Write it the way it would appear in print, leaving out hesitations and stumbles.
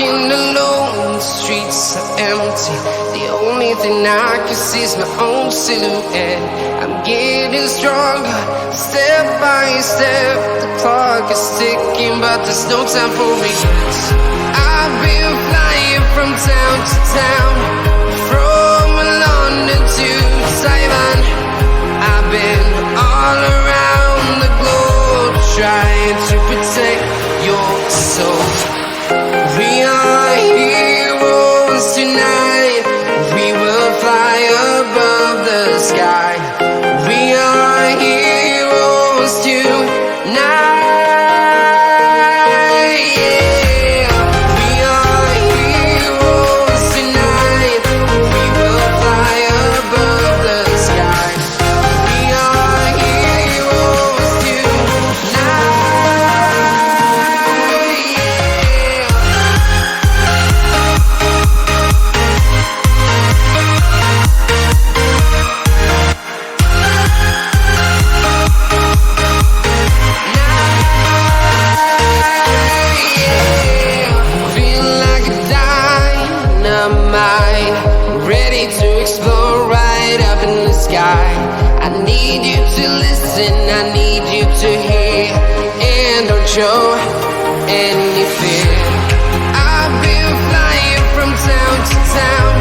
Walking alone, the streets are empty. The only thing I can see is my own silhouette. I'm getting stronger, step by step. The clock is ticking, but there's no time for regrets. I've been flying from town to town, from London to Taiwan. I've been all around the globe, trying to protect your soul. We are heroes tonight. We will fly above the sky. We are heroes tonight. Yeah. We are heroes tonight. We will fly above the sky. We are heroes tonight. Ready to explore right up in the sky. I need you to listen, I need you to hear, and don't show any fear. I've been flying from town to town,